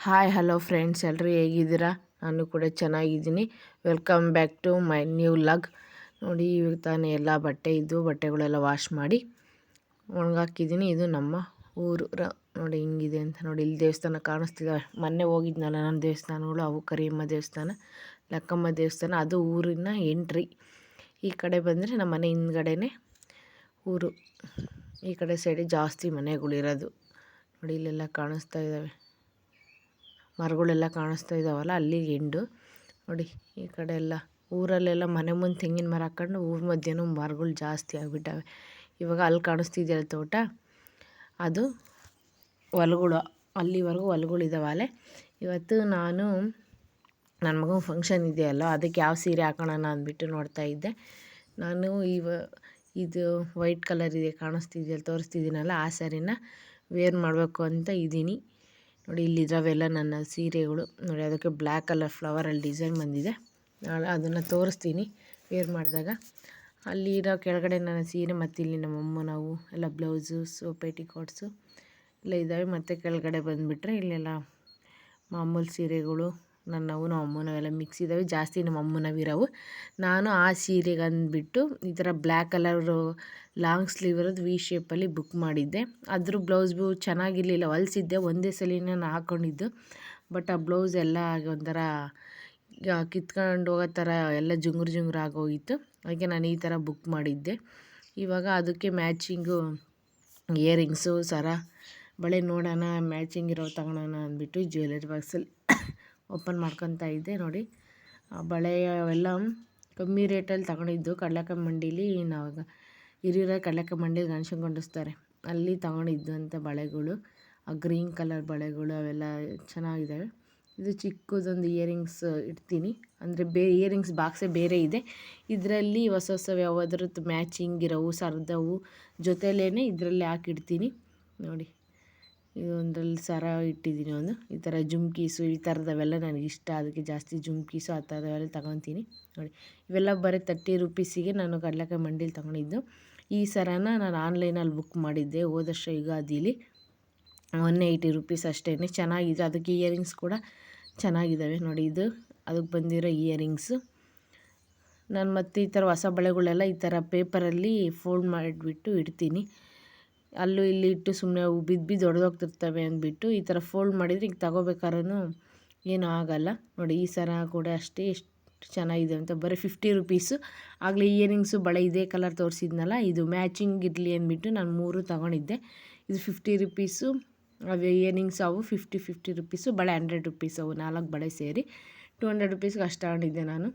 Hi hello friends, ಎಲ್ಲರೂ ಹೇಗಿದ್ದೀರಾ? ನಾನು ಕೂಡ ಚೆನ್ನಾಗಿದ್ದೀನಿ. Welcome back to my new vlog. ನೋಡಿ, ಇವಾಗ ತಾನೇ ಎಲ್ಲ ಬಟ್ಟೆಗಳೆಲ್ಲ ವಾಶ್ ಮಾಡಿ ಒಣಗಾಕಿದ್ದೀನಿ. ಇದು ನಮ್ಮ ಊರು ನೋಡಿ ಹಿಂಗಿದೆ ಅಂತ. ನೋಡಿ, ಇಲ್ಲಿ ದೇವಸ್ಥಾನ ಕಾಣಿಸ್ತಿದ್ದಾವೆ. ಮೊನ್ನೆ ಹೋಗಿದ್ನಲ್ಲ ನಾನು ದೇವಸ್ಥಾನಗಳು, ಅವು ಕರಿಯಮ್ಮ ದೇವಸ್ಥಾನ, ಲಕ್ಕಮ್ಮ ದೇವಸ್ಥಾನ. ಅದು ಊರಿನ ಎಂಟ್ರಿ. ಈ ಕಡೆ ಬಂದರೆ ನಮ್ಮ ಮನೆ ಹಿಂದ್ಗಡೆನೇ ಊರು. ಈ ಕಡೆ ಸೈಡಿಗೆ ಜಾಸ್ತಿ ಮನೆಗಳಿರೋದು. ನೋಡಿ, ಇಲ್ಲೆಲ್ಲ ಕಾಣಿಸ್ತಾ ಇದ್ದಾವೆ, ಮರಗಳೆಲ್ಲ ಕಾಣಿಸ್ತಾ ಇದ್ದಾವಲ್ಲ, ಅಲ್ಲಿ ಎಂಡು. ನೋಡಿ, ಈ ಕಡೆ ಎಲ್ಲ ಊರಲ್ಲೆಲ್ಲ ಮನೆ ಮುಂದೆ ತೆಂಗಿನ ಮರ ಹಾಕ್ಕೊಂಡು ಊರ ಮಧ್ಯೆನೂ ಮರಗಳು ಜಾಸ್ತಿ ಆಗಿಬಿಟ್ಟವೆ. ಇವಾಗ ಅಲ್ಲಿ ಕಾಣಿಸ್ತಿದೆಯಲ್ಲ ತೋಟ, ಅದು ಹೊಲಗಳು. ಅಲ್ಲಿವರೆಗೂ ಹೊಲಗಳಿದ್ದಾವೆ ಅಲ್ಲೇ. ಇವತ್ತು ನಾನು ನನ್ನ ಮಗನ ಫಂಕ್ಷನ್ ಇದೆಯಲ್ಲ, ಅದಕ್ಕೆ ಯಾವ ಸೀರೆ ಹಾಕೋಣ ಅಂದ್ಬಿಟ್ಟು ನೋಡ್ತಾ ಇದ್ದೆ. ನಾನು ಇದು ವೈಟ್ ಕಲರ್ ಇದೆ ಕಾಣಿಸ್ತಿದೆಯಲ್ಲ, ತೋರಿಸ್ತಿದ್ದೀನಲ್ಲ, ಆ ಸ್ಯಾರಿನ ವೇರ್ ಮಾಡಬೇಕು ಅಂತ ಇದ್ದೀನಿ. ನೋಡಿ, ಇಲ್ಲಿದ್ದಾವೆಲ್ಲ ನನ್ನ ಸೀರೆಗಳು. ನೋಡಿ, ಅದಕ್ಕೆ ಬ್ಲ್ಯಾಕ್ ಕಲರ್ ಫ್ಲವರಲ್ಲಿ ಡಿಸೈನ್ ಬಂದಿದೆ. ನಾಳೆ ಅದನ್ನು ತೋರಿಸ್ತೀನಿ ವೇರ್ ಮಾಡಿದಾಗ. ಅಲ್ಲಿರೋ ಕೆಳಗಡೆ ನನ್ನ ಸೀರೆ, ಮತ್ತು ಇಲ್ಲಿ ನಮ್ಮಮ್ಮನವು ಎಲ್ಲ ಬ್ಲೌಸು, ಪೇಟಿಕೋಟ್ಸು ಎಲ್ಲ ಇದ್ದಾವೆ. ಮತ್ತು ಕೆಳಗಡೆ ಬಂದುಬಿಟ್ರೆ ಇಲ್ಲೆಲ್ಲ ಮಾಮೂಲು ಸೀರೆಗಳು ನನ್ನವು, ನಮ್ಮ ಅಮ್ಮನವೆಲ್ಲ ಮಿಕ್ಸ್ ಇದ್ದಾವೆ. ಜಾಸ್ತಿ ನಮ್ಮ ಅಮ್ಮನವಿರೋವು. ನಾನು ಆ ಸೀರೆಗೆ ಅಂದ್ಬಿಟ್ಟು ಈ ಥರ ಬ್ಲ್ಯಾಕ್ ಕಲರು ಲಾಂಗ್ ಸ್ಲೀವ್ ಇರೋದು ವಿ ಶೇಪಲ್ಲಿ ಬುಕ್ ಮಾಡಿದ್ದೆ. ಅದ್ರ ಬ್ಲೌಸ್ ಚೆನ್ನಾಗಿರಲಿಲ್ಲ, ಹೊಲಿಸಿದ್ದೆ ಒಂದೇ ಸಲ ನಾನು ಹಾಕ್ಕೊಂಡಿದ್ದು. ಬಟ್ ಆ ಬ್ಲೌಸ್ ಎಲ್ಲ ಒಂಥರ ಕಿತ್ಕೊಂಡು ಹೋಗೋ ಥರ ಎಲ್ಲ ಜುಂಗುರು ಆಗೋಗಿತ್ತು. ಅದಕ್ಕೆ ನಾನು ಈ ಥರ ಬುಕ್ ಮಾಡಿದ್ದೆ. ಇವಾಗ ಅದಕ್ಕೆ ಮ್ಯಾಚಿಂಗು ಇಯರಿಂಗ್ಸು, ಸರ, ಬಳೆ ನೋಡೋಣ, ಮ್ಯಾಚಿಂಗ್ ಇರೋ ತಗೊಳ್ಳೋಣ ಅಂದ್ಬಿಟ್ಟು ಜ್ಯುವೆಲರಿ ಬಾಕ್ಸಲ್ಲಿ ಓಪನ್ ಮಾಡ್ಕೊತಾ ಇದ್ದೆ. ನೋಡಿ, ಆ ಬಳೆ ಅವೆಲ್ಲ ಕಮ್ಮಿ ರೇಟಲ್ಲಿ ತಗೊಂಡಿದ್ದು. ಕಡ್ಲೆಕಾಯಿ ಮಂಡೀಲಿ ನಾವು ಹಿರಿಯರ ಕಡ್ಲೆಕಾಯಿ ಮಂಡೀಲಿ ಗಣೇಶನ ಕೊಂಡಿಸ್ತಾರೆ, ಅಲ್ಲಿ ತಗೊಂಡಿದ್ದು ಅಂತ ಬಳೆಗಳು. ಆ ಗ್ರೀನ್ ಕಲರ್ ಬಳೆಗಳು ಅವೆಲ್ಲ ಚೆನ್ನಾಗಿದ್ದಾವೆ. ಇದು ಚಿಕ್ಕದೊಂದು ಇಯರಿಂಗ್ಸ್ ಇಡ್ತೀನಿ, ಅಂದರೆ ಇಯರಿಂಗ್ಸ್ ಬಾಕ್ಸೇ ಬೇರೆ ಇದೆ. ಇದರಲ್ಲಿ ಹೊಸ ಯಾವುದ್ರದ್ದು ಮ್ಯಾಚಿಂಗ್ ಇರೋವು ಸರದವು ಜೊತೆಲೇ ಇದರಲ್ಲಿ ಹಾಕಿಡ್ತೀನಿ. ನೋಡಿ, ಇದೊಂದರಲ್ಲಿ ಸರ ಇಟ್ಟಿದ್ದೀನಿ. ಒಂದು ಈ ಥರ ಜುಮ್ಕೀಸು, ಈ ಥರದವೆಲ್ಲ ನನಗೆ ಇಷ್ಟ, ಅದಕ್ಕೆ ಜಾಸ್ತಿ ಜುಮ್ಕೀಸು ಆ ಥರದವೆಲ್ಲ ತಗೊತೀನಿ. ನೋಡಿ, ಇವೆಲ್ಲ ಬರೀ 30 ರೂಪೀಸಿಗೆ ನಾನು ಕಡ್ಲೆಕಾಯಿ ಮಂಡೀಲಿ ತಗೊಂಡಿದ್ದು. ಈ ಸರನ ನಾನು ಆನ್ಲೈನಲ್ಲಿ ಬುಕ್ ಮಾಡಿದ್ದೆ ಹೋದ ವರ್ಷ ಯುಗಾದಿಲಿ. 180 ರೂಪೀಸ್ ಅಷ್ಟೇ, ಚೆನ್ನಾಗಿದೆ. ಅದಕ್ಕೆ ಇಯರಿಂಗ್ಸ್ ಕೂಡ ಚೆನ್ನಾಗಿದ್ದಾವೆ. ನೋಡಿ, ಇದು ಅದಕ್ಕೆ ಬಂದಿರೋ ಇಯರಿಂಗ್ಸು. ನಾನು ಮತ್ತು ಈ ಥರ ಹೊಸ ಬಳೆಗಳೆಲ್ಲ ಈ ಥರ ಪೇಪರಲ್ಲಿ ಫೋಲ್ಡ್ ಮಾಡಿಬಿಟ್ಟು ಇಡ್ತೀನಿ. ಅಲ್ಲೂ ಇಲ್ಲಿ ಇಟ್ಟು ಸುಮ್ಮನೆ ಅವು ಬಿದ್ದು ಒಡೆದೋಗ್ತಿರ್ತವೆ ಅಂದ್ಬಿಟ್ಟು ಈ ಥರ ಫೋಲ್ಡ್ ಮಾಡಿದರೆ ಈಗ ತಗೋಬೇಕಾದ್ರೂ ಏನೂ ಆಗೋಲ್ಲ. ನೋಡಿ, ಈ ಸರ ಕೂಡ ಅಷ್ಟೇ ಎಷ್ಟು ಚೆನ್ನಾಗಿದೆ ಅಂತ. ಬರೀ 50 ರೂಪೀಸು. ಆಗಲೇ ಇಯರಿಂಗ್ಸು ಬಳೆ ಇದೇ ಕಲರ್ ತೋರಿಸಿದ್ನಲ್ಲ, ಇದು ಮ್ಯಾಚಿಂಗ್ ಇರಲಿ ಅಂದ್ಬಿಟ್ಟು ನಾನು 3 ತಗೊಂಡಿದ್ದೆ. ಇದು 50 ರೂಪೀಸು. ಅದು ಇಯರಿಂಗ್ಸ್ ಅವು 50 ರೂಪೀಸು, ಬಳೆ 100 ರೂಪೀಸ್. ಅವು 4 ಬಳೆ ಸೇರಿ 200 ರೂಪೀಸ್ಗೆ ಅಷ್ಟು ತಗೊಂಡಿದ್ದೆ ನಾನು.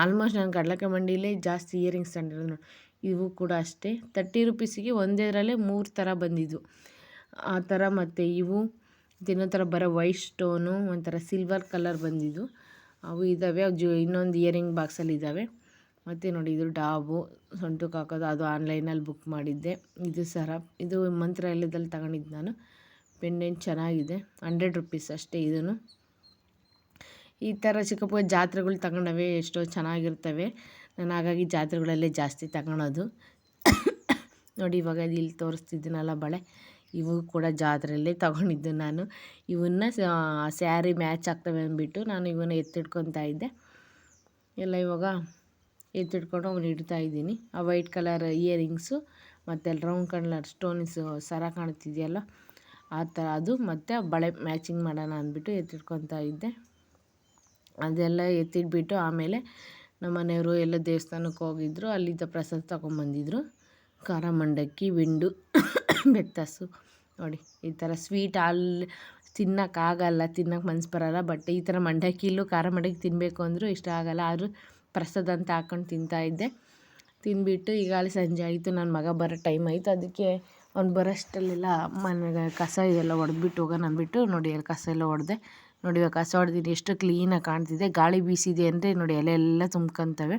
ಆಲ್ಮೋಸ್ಟ್ ನಾನು ಕಡ್ಲೆಕಾಯಿ ಮಂಡೀಲೇ ಜಾಸ್ತಿ ಇಯರಿಂಗ್ಸ್ ತಗೊಂಡಿರೋದು. ನೋಡಿ, ಇವು ಕೂಡ ಅಷ್ಟೇ 30 ರೂಪೀಸಿಗೆ ಒಂದೇದರಲ್ಲೇ 3 ಥರ ಬಂದಿದ್ದು ಆ ಥರ. ಮತ್ತು ಇವು ಇನ್ನೊಂದು ಥರ ಬರೋ ವೈಟ್ ಸ್ಟೋನು, ಒಂಥರ ಸಿಲ್ವರ್ ಕಲರ್ ಬಂದಿದ್ದು ಅವು ಇದ್ದಾವೆ. ಇನ್ನೊಂದು ಇಯರಿಂಗ್ ಬಾಕ್ಸಲ್ಲಿ ಇದ್ದಾವೆ. ಮತ್ತು ನೋಡಿ, ಇದು ಡಾಬು ಸೊಂಟಕ್ಕೆ ಹಾಕೋದು, ಅದು ಆನ್ಲೈನಲ್ಲಿ ಬುಕ್ ಮಾಡಿದ್ದೆ. ಇದು ಸರ, ಇದು ಮಂತ್ರಾಲಯದಲ್ಲಿ ತಗೊಂಡಿದ್ದು ನಾನು. ಪೆಂಡೆಂಟ್ ಚೆನ್ನಾಗಿದೆ, 100 ರೂಪೀಸ್ ಅಷ್ಟೇ. ಇದನ್ನು ಈ ಥರ ಚಿಕ್ಕ ಜಾತ್ರೆಗಳು ತಗೊಂಡವೆ, ಎಷ್ಟೋ ಚೆನ್ನಾಗಿರ್ತವೆ. ನಾನು ಹಾಗಾಗಿ ಜಾತ್ರೆಗಳಲ್ಲೇ ಜಾಸ್ತಿ ತಗೊಳೋದು. ನೋಡಿ, ಇವಾಗ ಇಲ್ಲಿ ತೋರಿಸ್ತಿದ್ದೀನಲ್ಲ ಬಳೆ, ಇವು ಕೂಡ ಜಾತ್ರೆಯಲ್ಲೇ ತಗೊಂಡಿದ್ದು ನಾನು. ಇವನ್ನ ಸ್ಯಾರಿ ಮ್ಯಾಚ್ ಆಗ್ತವೆ ಅಂದ್ಬಿಟ್ಟು ನಾನು ಇವನ್ನ ಎತ್ತಿಡ್ಕೊತಾ ಇದ್ದೆ. ಎಲ್ಲ ಇವಾಗ ಎತ್ತಿಡ್ಕೊಂಡು ಅವನ್ನ ಇಡ್ತಾಯಿದ್ದೀನಿ. ಆ ವೈಟ್ ಕಲರ್ ಇಯರಿಂಗ್ಸು ಮತ್ತು ಅಲ್ಲಿ ರೌಂಡ್ ಕಲರ್ ಸ್ಟೋನ್ಸು ಸರ ಕಾಣ್ತಿದೆಯಲ್ಲ, ಆ ಥರ ಅದು. ಮತ್ತು ಬಳೆ ಮ್ಯಾಚಿಂಗ್ ಮಾಡೋಣ ಅಂದ್ಬಿಟ್ಟು ಎತ್ತಿಡ್ಕೊತಾ ಇದ್ದೆ. ಅದೆಲ್ಲ ಎತ್ತಿಟ್ಬಿಟ್ಟು ಆಮೇಲೆ ನಮ್ಮ ಮನೆಯವರು ಎಲ್ಲ ದೇವಸ್ಥಾನಕ್ಕೆ ಹೋಗಿದ್ದರು. ಅಲ್ಲಿದ್ದ ಪ್ರಸಾದ ತೊಗೊಂಬಂದಿದ್ರು. ಖಾರ ಮಂಡಕ್ಕಿ, ವಿಂಡು, ಬೆತ್ತಸು. ನೋಡಿ, ಈ ಥರ ಸ್ವೀಟ್ ಅಲ್ಲಿ ತಿನ್ನೋಕ್ಕಾಗಲ್ಲ, ತಿನ್ನೋಕ್ಕೆ ಮನಸ್ಸು ಬರೋಲ್ಲ. ಬಟ್ ಈ ಥರ ಮಂಡಕ್ಕಿಲೂ ಖಾರ ಮಂಡಕ್ಕಿ ತಿನ್ನಬೇಕು ಅಂದರೂ ಇಷ್ಟ ಆಗೋಲ್ಲ. ಆದರೂ ಪ್ರಸಾದ ಅಂತ ಹಾಕ್ಕೊಂಡು ತಿಂತಾಯಿದ್ದೆ. ತಿಂದ್ಬಿಟ್ಟು ಈಗ ಅಲ್ಲಿ ಸಂಜೆ ಆಯಿತು, ನನ್ನ ಮಗ ಬರೋ ಟೈಮ್ ಆಯಿತು. ಅದಕ್ಕೆ ಅವ್ನು ಬರೋಷ್ಟರಲ್ಲೆಲ್ಲ ಮನೆಗೆ ಕಸ ಇದೆಲ್ಲ ಹೊಡೆದ್ಬಿಟ್ಟು ಹೋಗೋಣ ಅಂದ್ಬಿಟ್ಟು ನೋಡಿ, ಅಲ್ಲಿ ಕಸ ಎಲ್ಲ ಹೊಡೆದೆ. ನೋಡಿ, ಇವಾಗ ಕಸ ಹೊಡೆದಿದ್ದು ಎಷ್ಟು ಕ್ಲೀನಾಗಿ ಕಾಣ್ತಿದೆ. ಗಾಳಿ ಬೀಸಿದೆ ಅಂದರೆ ನೋಡಿ, ಎಲೆ ಎಲ್ಲ ತುಂಬ್ಕೊತವೆ.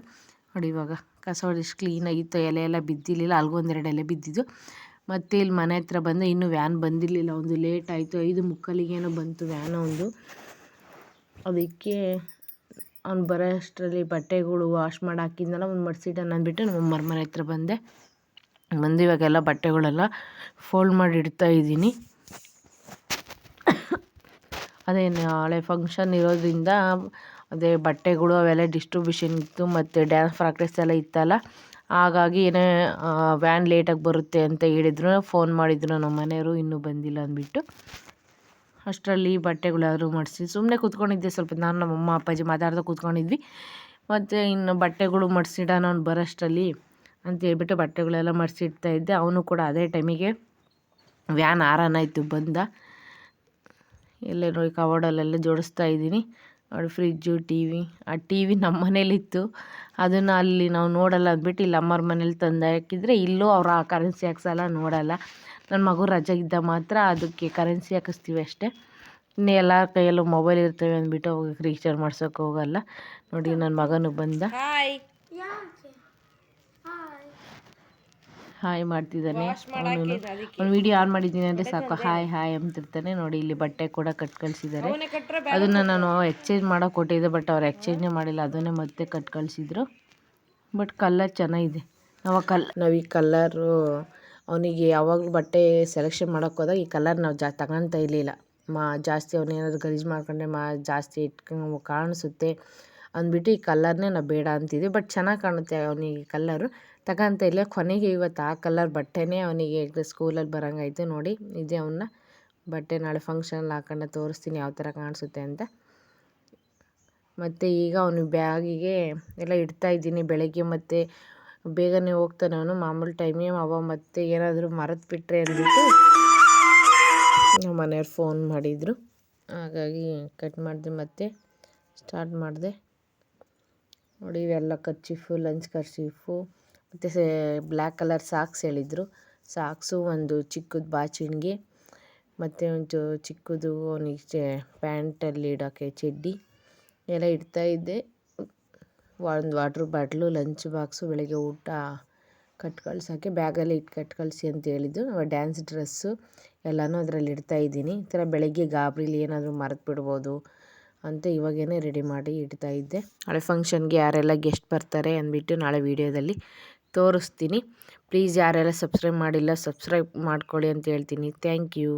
ನೋಡಿ, ಇವಾಗ ಕಸ ಹೊಡೆದು ಎಷ್ಟು ಕ್ಲೀನಾಗಿತ್ತು. ಎಲೆ ಎಲ್ಲ ಬಿದ್ದಿರಲಿಲ್ಲ, ಅಲ್ಗೊಂದೆರಡು ಎಲೆ ಬಿದ್ದಿದ್ದು. ಮತ್ತು ಇಲ್ಲಿ ಮನೆ ಹತ್ರ ಬಂದು ಇನ್ನೂ ವ್ಯಾನ್ ಬಂದಿರಲಿಲ್ಲ, ಒಂದು ಲೇಟ್ ಆಯಿತು. 5:45 ಬಂತು ವ್ಯಾನು ಒಂದು. ಅದಕ್ಕೆ ಅವ್ನು ಬರೋ ಅಷ್ಟರಲ್ಲಿ ಬಟ್ಟೆಗಳು ವಾಶ್ ಮಾಡಿ ಹಾಕಿದ್ನಲ್ಲ, ಒಂದು ಮಡ್ಸಿಡೋಣ ಅಂದ್ಬಿಟ್ಟು ನಮ್ಮ ಮನೆ ಹತ್ರ ಬಂದು ಇವಾಗೆಲ್ಲ ಬಟ್ಟೆಗಳೆಲ್ಲ ಫೋಲ್ಡ್ ಮಾಡಿ ಇಡ್ತಾಯಿದ್ದೀನಿ. ಅದೇ ನಾಳೆ ಫಂಕ್ಷನ್ ಇರೋದ್ರಿಂದ ಅದೇ ಬಟ್ಟೆಗಳು ಅವೆಲ್ಲ ಡಿಸ್ಟ್ರಿಬ್ಯೂಷನ್ ಇತ್ತು ಮತ್ತು ಡ್ಯಾನ್ಸ್ ಪ್ರಾಕ್ಟೀಸ್ ಎಲ್ಲ ಇತ್ತಲ್ಲ, ಹಾಗಾಗಿ ಏನೇ ವ್ಯಾನ್ ಲೇಟಾಗಿ ಬರುತ್ತೆ ಅಂತ ಹೇಳಿದ್ರು. ಫೋನ್ ಮಾಡಿದ್ರು ನಮ್ಮ ಮನೆಯವರು, ಇನ್ನೂ ಬಂದಿಲ್ಲ ಅಂದ್ಬಿಟ್ಟು. ಅಷ್ಟರಲ್ಲಿ ಬಟ್ಟೆಗಳಾದರೂ ಮಡಿಸಿ ಸುಮ್ಮನೆ ಕೂತ್ಕೊಂಡಿದ್ದೆ ಸ್ವಲ್ಪ. ನಾನು ನಮ್ಮಮ್ಮ ಅಪ್ಪಾಜಿ ಮಾತಾಡ್ತಾ ಕೂತ್ಕೊಂಡಿದ್ವಿ. ಮತ್ತು ಇನ್ನು ಬಟ್ಟೆಗಳು ಮಡಿಸಿಡೋಣ ಅವ್ನು ಬರೋಷ್ಟರಲ್ಲಿ ಅಂತ ಹೇಳ್ಬಿಟ್ಟು ಬಟ್ಟೆಗಳೆಲ್ಲ ಮಡಿಸಿಡ್ತಾ ಇದ್ದೆ. ಅವನು ಕೂಡ ಅದೇ ಟೈಮಿಗೆ ವ್ಯಾನ್ ಆರಾನ ಇತ್ತು ಬಂದ. ಎಲ್ಲ ನೋಡಿ ಕಬೋರ್ಡಲ್ಲೆಲ್ಲ ಜೋಡಿಸ್ತಾ ಇದ್ದೀನಿ ನೋಡಿ. Fridge, T V. ಆ ಟಿ ವಿ ನಮ್ಮ ಮನೇಲಿತ್ತು, ಅದನ್ನು ಅಲ್ಲಿ ನಾವು ನೋಡಲ್ಲ ಅಂದ್ಬಿಟ್ಟು ಇಲ್ಲಿ ಅಮ್ಮರ ಮನೇಲಿ ತಂದು ಹಾಕಿದರೆ ಇಲ್ಲೂ ಅವ್ರು ಆ ಕರೆನ್ಸಿ ಹಾಕ್ಸಲ್ಲ, ನೋಡಲ್ಲ. ನನ್ನ ಮಗು ರಜೆ ಇದ್ದ ಮಾತ್ರ ಅದಕ್ಕೆ ಕರೆನ್ಸಿ ಹಾಕಿಸ್ತೀವಿ ಅಷ್ಟೇ. ಇನ್ನು ಎಲ್ಲರ ಕೈಯಲ್ಲೂ ಮೊಬೈಲ್ ಇರ್ತವೆ ಅಂದ್ಬಿಟ್ಟು ಅವಾಗ ರೀಚಾರ್ಜ್ ಮಾಡ್ಸೋಕೆ ಹೋಗಲ್ಲ. ನೋಡಿ ನನ್ನ ಮಗನು ಬಂದ, ಹಾಯ್ ಮಾಡ್ತಿದ್ದಾನೆ. ಅವನು ವಿಡಿಯೋ ಆನ್ ಮಾಡಿದ್ದೀನಿ ಅಂದರೆ ಸಾಕು ಹಾಯ್ ಹಾಯ್ ಅಂತಿರ್ತಾನೆ. ನೋಡಿ ಇಲ್ಲಿ ಬಟ್ಟೆ ಕೂಡ ಕಟ್ ಕಳಿಸಿದ್ದಾರೆ. ಅದನ್ನು ನಾನು ಎಕ್ಸ್ಚೇಂಜ್ ಮಾಡೋಕೆ ಕೊಟ್ಟಿದ್ದೆ, ಬಟ್ ಅವ್ರು ಎಕ್ಸ್ಚೇಂಜೇ ಮಾಡಿಲ್ಲ, ಅದನ್ನೇ ಮತ್ತೆ ಕಟ್ ಕಳಿಸಿದ್ರು. ಬಟ್ ಕಲರ್ ಚೆನ್ನಾಗಿದೆ. ನಾವು ಈ ಕಲ್ಲರು ಅವನಿಗೆ ಯಾವಾಗಲೂ ಬಟ್ಟೆ ಸೆಲೆಕ್ಷನ್ ಮಾಡೋಕೆ ಹೋದಾಗ ಈ ಕಲರ್ ನಾವು ತಗೊತಾ ಇರಲಿಲ್ಲ. ಜಾಸ್ತಿ ಅವನೇನಾದ್ರು ಗಲೀಜು ಮಾಡ್ಕೊಂಡ್ರೆ ಜಾಸ್ತಿ ಇಟ್ಕೊಂಡು ಕಾಣಿಸುತ್ತೆ ಅಂದ್ಬಿಟ್ಟು ಈ ಕಲ್ಲರ್ನೇ ನಾವು ಬೇಡ ಅಂತಿದ್ವಿ. ಬಟ್ ಚೆನ್ನಾಗಿ ಕಾಣುತ್ತೆ ಅವನಿಗೆ ಕಲ್ಲರು, ತಗೊಂತ ಇಲ್ಲ. ಕೊನೆಗೆ ಇವತ್ತು ಆ ಕಲರ್ ಬಟ್ಟೆನೇ ಅವನಿಗೆ ಸ್ಕೂಲಲ್ಲಿ ಬರೋಂಗಾಯ್ತು. ನೋಡಿ ಇದೇ ಅವನ್ನ ಬಟ್ಟೆ, ನಾಳೆ ಫಂಕ್ಷನಲ್ಲಿ ಹಾಕೊಂಡು ತೋರಿಸ್ತೀನಿ ಯಾವ ಥರ ಕಾಣಿಸುತ್ತೆ ಅಂತ. ಮತ್ತು ಈಗ ಅವನು ಬ್ಯಾಗಿಗೆ ಎಲ್ಲ ಇಡ್ತಾಯಿದ್ದೀನಿ. ಬೆಳಗ್ಗೆ ಮತ್ತು ಬೇಗನೆ ಹೋಗ್ತಾನೆ ಅವನು, ಮಾಮೂಲು ಟೈಮಿಗೆ. ಅವ ಮತ್ತೆ ಏನಾದರೂ ಮರೆತು ಬಿಟ್ಟರೆ ಅಂದ್ಬಿಟ್ಟು ನಮ್ಮ ಮನೆಯವ್ರು ಫೋನ್ ಮಾಡಿದರು, ಹಾಗಾಗಿ ಕಟ್ ಮಾಡಿದೆ ಮತ್ತೆ ಸ್ಟಾರ್ಟ್ ಮಾಡಿದೆ. ನೋಡಿ ಇವೆಲ್ಲ ಕರ್ಚೀಫು, ಲಂಚ್ ಕರ್ಚೀಫು, ಮತ್ತು ಬ್ಲ್ಯಾಕ್ ಕಲರ್ ಸಾಕ್ಸ್ ಹೇಳಿದರು. ಸಾಕ್ಸು, ಒಂದು ಚಿಕ್ಕದು ಬಾಚಿಣಿಗೆ, ಮತ್ತು ಒಂದು ಚಿಕ್ಕದು ಅವನಿಗೆ ಪ್ಯಾಂಟಲ್ಲಿ ಇಡೋಕ್ಕೆ ಚಡ್ಡಿ ಎಲ್ಲ ಇಡ್ತಾಯಿದ್ದೆ. ಒಂದು ವಾಟ್ರ್ ಬಾಟ್ಲು, ಲಂಚ್ ಬಾಕ್ಸು, ಬೆಳಗ್ಗೆ ಊಟ ಕಟ್ ಕಳ್ಸೋಕ್ಕೆ ಬ್ಯಾಗಲ್ಲಿ ಇಟ್ಟು ಕಟ್ ಕಳಿಸಿ ಅಂತ ಹೇಳಿದ್ದು. ಡ್ಯಾನ್ಸ್ ಡ್ರೆಸ್ಸು ಎಲ್ಲನೂ ಅದರಲ್ಲಿ ಇಡ್ತಾಯಿದ್ದೀನಿ. ಈ ಥರ ಬೆಳಗ್ಗೆ ಗಾಬರಿಲಿ ಏನಾದರೂ ಮರೆತು ಬಿಡ್ಬೋದು ಅಂತ ಇವಾಗೇ ರೆಡಿ ಮಾಡಿ ಇಡ್ತಾಯಿದ್ದೆ. ನಾಳೆ ಫಂಕ್ಷನ್ಗೆ ಯಾರೆಲ್ಲ ಗೆಸ್ಟ್ ಬರ್ತಾರೆ ಅಂದ್ಬಿಟ್ಟು ನಾಳೆ ವೀಡಿಯೋದಲ್ಲಿ ತೋರಿಸ್ತೀನಿ. ಪ್ಲೀಸ್ ಯಾರೆಲ್ಲ ಸಬ್ಸ್ಕ್ರೈಬ್ ಮಾಡಿಲ್ಲ ಸಬ್ಸ್ಕ್ರೈಬ್ ಮಾಡ್ಕೊಳ್ಳಿ ಅಂತ ಹೇಳ್ತೀನಿ. Thank you.